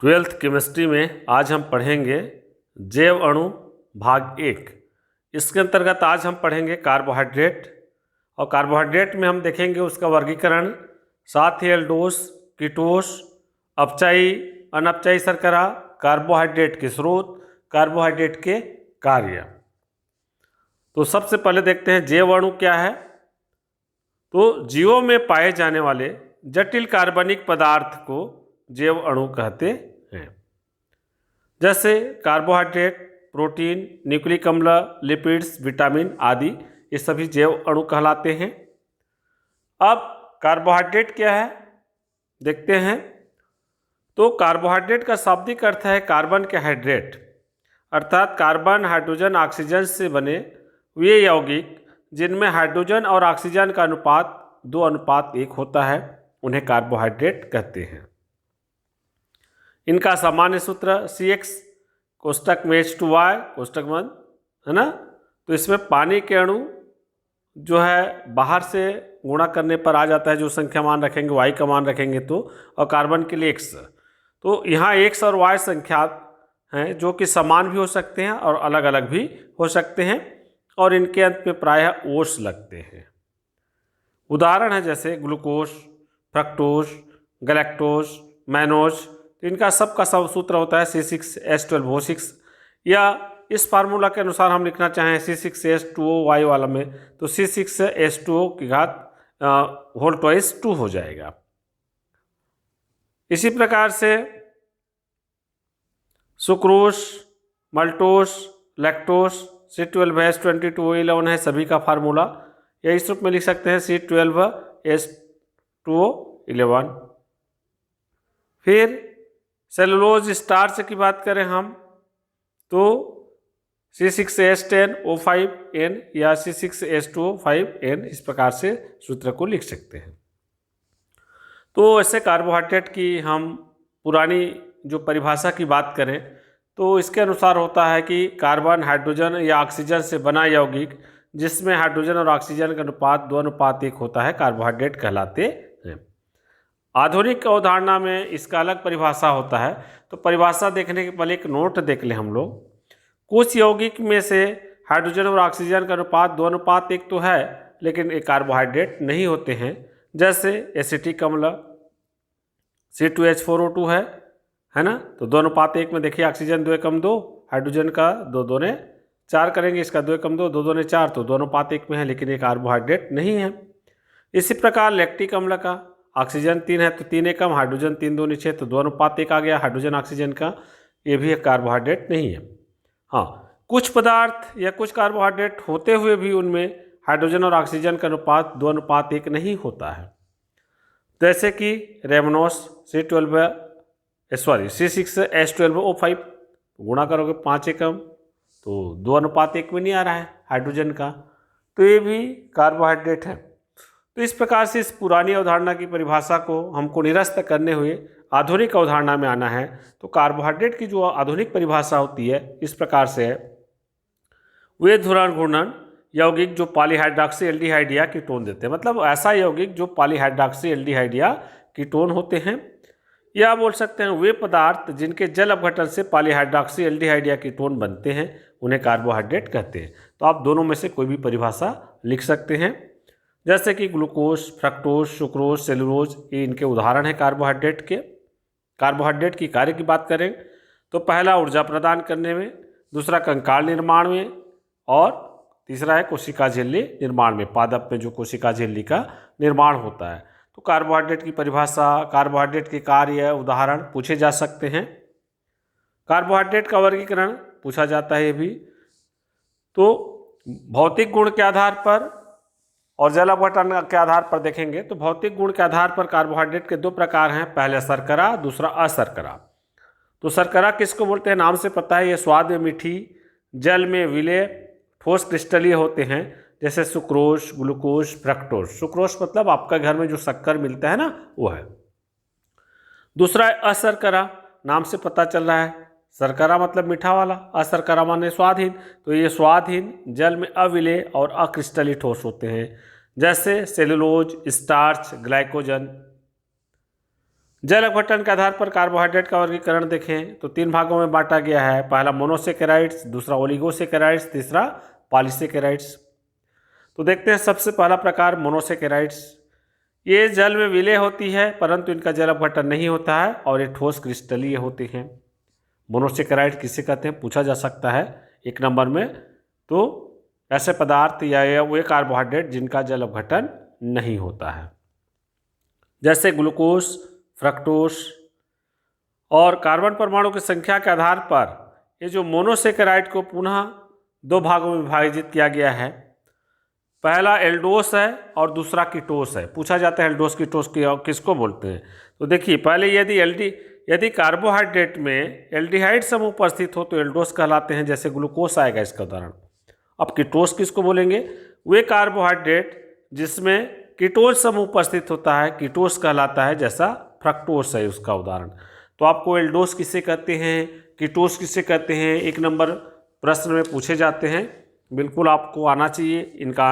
Twelfth chemistry में आज हम पढ़ेंगे जैव अणु भाग 1। इसके अंतर्गत आज हम पढ़ेंगे कार्बोहाइड्रेट, और कार्बोहाइड्रेट में हम देखेंगे उसका वर्गीकरण, साथ ही एल्डोस, कीटोस, अपचायी, अनअपचायी शर्करा, कार्बोहाइड्रेट के स्रोत, कार्बोहाइड्रेट के कार्य। तो सबसे पहले देखते हैं जैव अणु क्या है। तो जीवों में पाए जाने वाले जटिल कार्बनिक पदार्थ को जैव अणु कहते हैं। जैसे कार्बोहाइड्रेट, प्रोटीन, न्यूक्लिक अम्ल, लिपिड्स, विटामिन आदि, ये सभी जैव अणु कहलाते हैं। अब कार्बोहाइड्रेट क्या है देखते हैं। तो कार्बोहाइड्रेट का शाब्दिक अर्थ है कार्बन के हाइड्रेट, अर्थात कार्बन, हाइड्रोजन, ऑक्सीजन से बने वे यौगिक जिनमें हाइड्रोजन और ऑक्सीजन का अनुपात 2:1 होता है, उन्हें कार्बोहाइड्रेट कहते हैं। इनका सामान्य सूत्र CX कोष्टक में H2Y कोष्टक बंद, है ना। तो इसमें पानी के अणु जो है बाहर से गुणा करने पर आ जाता है, जो संख्या मान रखेंगे Y का मान रखेंगे तो, और कार्बन के लिए X। तो यहाँ X और Y संख्या हैं जो कि समान भी हो सकते हैं और अलग अलग भी हो सकते हैं, और इनके अंत में प्रायः ओस लगते हैं। उदाहरण है जैसे ग्लूकोज, फ्रक्टोज, गैलेक्टोज, मैनोज। तो इनका सबका सब सूत्र होता है C6H12O6, या इस फार्मूला के अनुसार हम लिखना चाहें C6H2O वाला में तो C6H2O की घात होल ट्वाइस 2 हो जाएगा। इसी प्रकार से सुक्रोस, मल्टोस, लैक्टोस, C12H22O11 है सभी का फार्मूला, या इस रूप में लिख सकते हैं C12H2O11। फिर सेलुलोज स्टार्च की बात करें हम तो C6H10O5N या C6H2O5N, इस प्रकार से सूत्र को लिख सकते हैं। तो ऐसे कार्बोहाइड्रेट की हम पुरानी जो परिभाषा की बात करें तो इसके अनुसार होता है कि कार्बन, हाइड्रोजन या ऑक्सीजन से बना यौगिक जिसमें हाइड्रोजन और ऑक्सीजन का अनुपात 2:1 होता है, कार्बोहाइड्रेट कहलाते हैं। आधुनिक अवधारणा में इसका अलग परिभाषा होता है। तो परिभाषा देखने के पहले एक नोट देख लें हम लोग। कुछ यौगिक में से हाइड्रोजन और ऑक्सीजन का अनुपात 2:1 तो है, लेकिन ये कार्बोहाइड्रेट नहीं होते हैं। जैसे एसिटिक अम्ल C2H4O2 है ना। तो 2:1 में देखिए ऑक्सीजन 2:2, हाइड्रोजन का 2 4 करेंगे, इसका 2:2, 2 4, तो 2:1 में है, लेकिन ये कार्बोहाइड्रेट नहीं है। इसी प्रकार लैक्टिक अम्ल का ऑक्सीजन 3 है तो 3 हाइड्रोजन 3 6, तो 2:1 आ गया हाइड्रोजन ऑक्सीजन का, ये भी एक कार्बोहाइड्रेट नहीं है। हाँ, कुछ पदार्थ या कुछ कार्बोहाइड्रेट होते हुए भी उनमें हाइड्रोजन और ऑक्सीजन का अनुपात 2:1 नहीं होता है। जैसे कि रेमनोस C6H12O5 गुणा करोगे 5 एकम तो 2:1 में नहीं आ रहा है हाइड्रोजन का, तो ये भी कार्बोहाइड्रेट है। तो इस प्रकार से इस पुरानी अवधारणा की परिभाषा को हमको निरस्त करने हुए आधुनिक अवधारणा में आना है। तो कार्बोहाइड्रेट की जो आधुनिक परिभाषा होती है इस प्रकार से है, वे ध्रुवण घूर्णन यौगिक जो पॉलीहाइड्रॉक्सी एल्डिहाइड या कीटोन देते हैं, मतलब ऐसा यौगिक जो पॉलीहाइड्रॉक्सी एल्डिहाइड या कीटोन होते हैं। या बोल सकते हैं वे पदार्थ जिनके जल अपघटन से पॉलीहाइड्रॉक्सी एल्डिहाइड या कीटोन बनते हैं, उन्हें कार्बोहाइड्रेट कहते हैं। तो आप दोनों में से कोई भी परिभाषा लिख सकते हैं। जैसे कि ग्लूकोज, फ्रक्टोज, सुक्रोज, सेलुलोज, ये इनके उदाहरण हैं कार्बोहाइड्रेट के। कार्बोहाइड्रेट की कार्य की बात करें तो पहला ऊर्जा प्रदान करने में, दूसरा कंकाल निर्माण में, और तीसरा है कोशिका झिल्ली निर्माण में, पादप में जो कोशिका झिल्ली का निर्माण होता है। तो कार्बोहाइड्रेट की परिभाषा, कार्बोहाइड्रेट के कार्य, उदाहरण पूछे जा सकते हैं। कार्बोहाइड्रेट का वर्गीकरण पूछा जाता है ये भी। तो भौतिक गुण के आधार पर और जल अपघटन के आधार पर देखेंगे तो भौतिक गुण के आधार पर कार्बोहाइड्रेट के 2 प्रकार हैं, पहले शर्करा, दूसरा अशर्करा। तो शर्करा किसको बोलते हैं, नाम से पता है, ये स्वाद में मीठी, जल में विलेय, ठोस क्रिस्टलीय होते हैं, जैसे सुक्रोज, ग्लूकोज, फ्रक्टोज। सुक्रोज मतलब आपका घर में जो शक्कर मिलता है ना, वो है। दूसरा है अशर्करा, नाम से पता चल रहा है, शर्करा मतलब मीठा वाला, अशर्करा माने स्वादहीन। तो ये स्वादहीन, जल में अविलेय और अक्रिस्टलीय ठोस होते हैं, जैसे सेलुलोज, स्टार्च, ग्लाइकोजन। जल अपघटन के आधार पर कार्बोहाइड्रेट का वर्गीकरण देखें तो 3 भागों में बांटा गया है। पहला मोनोसेकेराइड्स, दूसरा ओलिगोसेकेराइड्स, तीसरा पॉलीसेकेराइड्स। तो देखते हैं सबसे पहला प्रकार मोनोसेकेराइड्स। ये जल में विलय होती है परंतु इनका जल अपघटन नहीं होता है और ये ठोस क्रिस्टलीय होते हैं। मोनोसेकेराइड किसे कहते हैं पूछा जा सकता है 1 नंबर में। तो ऐसे पदार्थ या वे कार्बोहाइड्रेट जिनका जल अपघटन नहीं होता है, जैसे ग्लूकोज, फ्रक्टोज। और कार्बन परमाणु की संख्या के आधार पर ये जो मोनोसेकेराइड को पुनः 2 भागों में विभाजित किया गया है। पहला एल्डोस है और दूसरा कीटोस है। पूछा जाता है एल्डोस कीटोस किसको बोलते हैं। तो देखिए पहले यदि कार्बोहाइड्रेट में एल्डिहाइड समूह उपस्थित हो तो एल्डोस कहलाते हैं, जैसे ग्लूकोस आएगा इसका उदाहरण। अब कीटोस किसको बोलेंगे, वे कार्बोहाइड्रेट जिसमें कीटोन समूह उपस्थित होता है कीटोस कहलाता है, जैसा फ्रक्टोस है उसका उदाहरण। तो आपको एल्डोस किसे कहते हैं, कीटोस किसे कहते हैं, 1 नंबर प्रश्न में पूछे जाते हैं। बिल्कुल आपको आना चाहिए इनका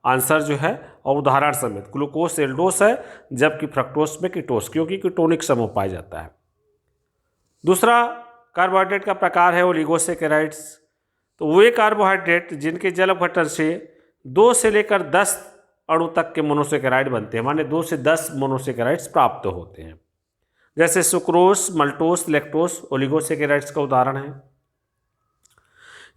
आंसर जो है और उदाहरण समेत। ग्लूकोस एल्डोस है जबकि फ्रक्टोस में कीटोस, क्योंकि कीटोनिक समूह पाया जाता है। दूसरा कार्बोहाइड्रेट का प्रकार है ओलिगोसेकेराइड्स। तो वे कार्बोहाइड्रेट जिनके जल अपघटन से 2 से लेकर 10 अणु तक के मोनोसेकेराइड बनते हैं, माने 2 से 10 मोनोसेकेराइड्स प्राप्त होते हैं, जैसे सुक्रोस, मल्टोस, लैक्टोस ओलिगोसेकेराइड्स का उदाहरण है।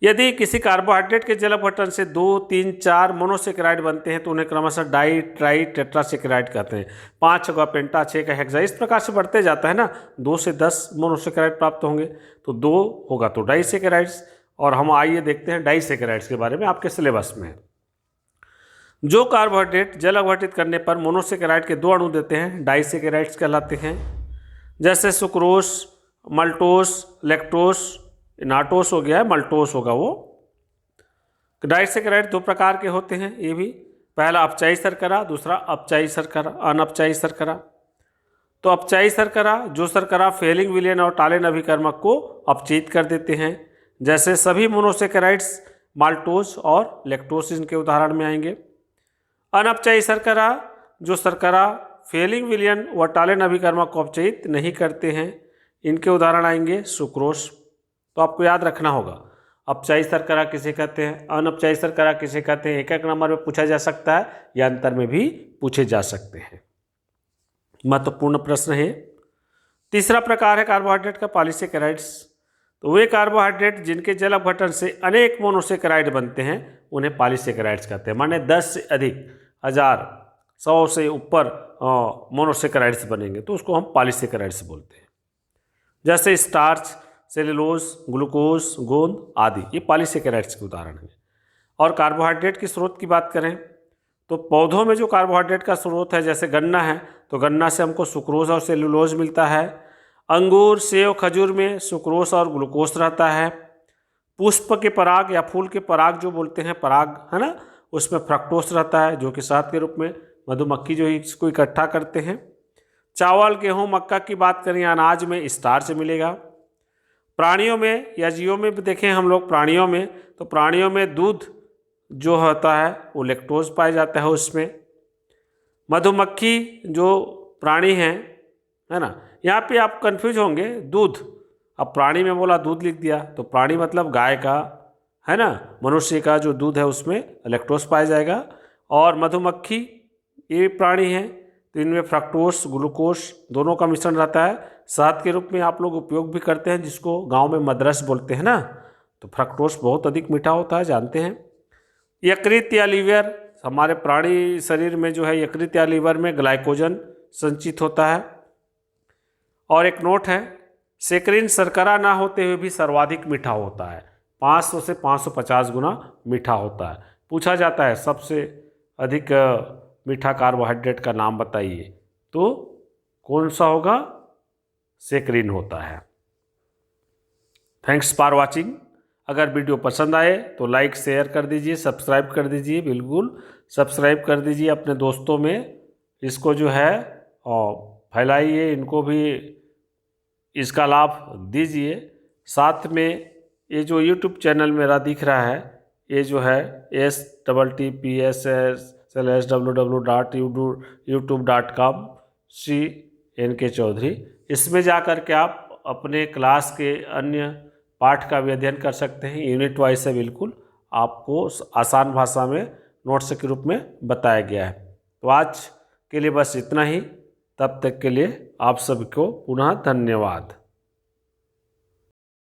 यदि किसी कार्बोहाइड्रेट के जल अपघटन से 2, 3, 4 मोनोसेकेराइड बनते हैं तो उन्हें क्रमशः डाई, ट्राई, टेट्रासेकेराइड कहते हैं। 5 का पेंटा, 6 का हेक्सा, इस प्रकार से बढ़ते जाता है ना। 2 से 10 मोनोसेकेराइड प्राप्त होंगे तो 2 होगा तो डाइसेकेराइड्स। और हम आइए देखते हैं डाइसेकेराइड्स के बारे में, आपके सिलेबस में है। जो कार्बोहाइड्रेट जल अपघटित करने पर मोनोसेकेराइड के 2 अणु देते हैं डाइसेकेराइड्स कहलाते हैं, जैसे सुक्रोस, मल्टोस, लैक्टोस, नाटोस हो गया है, मल्टोस होगा वो। डाइसेकेराइड 2 प्रकार के होते हैं ये भी। पहला अपचायी शर्करा, दूसरा अपचायी शर्करा, अनअपचायी शर्करा। तो अपचायी शर्करा जो शर्करा फेलिंग विलयन और टालेन अभिकर्मक को अपचित कर देते हैं, जैसे सभी मोनोसेकेराइड्स माल्टोस और लैक्टोस इनके उदाहरण में आएंगे। अनअपचायी शर्करा जो शर्करा फेलिंग विलयन व टालेन अभिकर्मक को अपचयित नहीं करते हैं, इनके उदाहरण आएंगे सुक्रोस। तो आपको याद रखना होगा अपचायी शर्करा किसे कहते हैं, अनअपचायी शर्करा किसे कहते हैं। 1 नंबर में पूछा जा सकता है या अंतर में भी पूछे जा सकते हैं, महत्वपूर्ण प्रश्न है। तीसरा प्रकार है कार्बोहाइड्रेट का पॉलीसेकेराइड्स। तो वे कार्बोहाइड्रेट जिनके जल अपघटन से अनेक मोनोसेकेराइड बनते हैं उन्हें पॉलीसेकेराइड्स कहते हैं, माने 10 से अधिक, 1000, 100 से ऊपर मोनोसेकेराइड्स बनेंगे तो उसको हम पॉलीसेकेराइड्स बोलते हैं, जैसे स्टार्च, सेलुलोज, ग्लूकोज, गोंद आदि, ये पॉलीसेकेराइड्स के उदाहरण हैं। और कार्बोहाइड्रेट की स्रोत की बात करें तो पौधों में जो कार्बोहाइड्रेट का स्रोत है, जैसे गन्ना है तो गन्ना से हमको सुक्रोज और सेलुलोज मिलता है। अंगूर, सेव, खजूर में सुक्रोज और ग्लूकोज रहता है। पुष्प के पराग या फूल के पराग जो बोलते हैं पराग, है ना, उसमें फ्रक्टोस रहता है जो कि शहद के रूप में मधुमक्खी जो इसको इकट्ठा करते हैं। चावल, गेहूँ, मक्का की बात करें, अनाज में स्टार्च मिलेगा। प्राणियों में या जीवों में भी देखें हम लोग, प्राणियों में तो प्राणियों में दूध जो होता है वो लैक्टोज पाया जाता है उसमें। मधुमक्खी जो प्राणी है ना, यहाँ पे आप कंफ्यूज होंगे, दूध, अब प्राणी में बोला दूध लिख दिया तो प्राणी मतलब गाय का, है ना, मनुष्य का जो दूध है उसमें लैक्टोज पाया जाएगा। और मधुमक्खी ये प्राणी है तो इनमें फ्रक्टोस, ग्लूकोज दोनों का मिश्रण रहता है। शहद के रूप में आप लोग उपयोग भी करते हैं जिसको गांव में मदरस बोलते हैं ना, तो फ्रक्टोस बहुत अधिक मीठा होता है, जानते हैं। यकृत या लीवर, हमारे प्राणी शरीर में जो है यकृत या लीवर में ग्लाइकोजन संचित होता है। और एक नोट है, सेक्रिन शर्करा ना होते हुए भी सर्वाधिक मीठा होता है, 500 से 550 गुना मीठा होता है। पूछा जाता है सबसे अधिक मीठा कार्बोहाइड्रेट का नाम बताइए, तो कौन सा होगा, सेक्रिन होता है। Thanks for watching. अगर वीडियो पसंद आए तो लाइक शेयर कर दीजिए, सब्सक्राइब कर दीजिए, बिल्कुल सब्सक्राइब कर दीजिए अपने दोस्तों में, इसको जो है फैलाइए, इनको भी इसका लाभ दीजिए। साथ में ये जो YouTube चैनल मेरा दिख रहा है, ये जो है STTPSSLSWW.youtube.com NK चौधरी। इसमें जा कर के आप अपने क्लास के अन्य पाठ का भी अध्ययन कर सकते हैं। यूनिट वाइज है, बिल्कुल आपको आसान भाषा में नोट्स के रूप में बताया गया है। तो आज के लिए बस इतना ही। तब तक के लिए आप सबको पुनः धन्यवाद।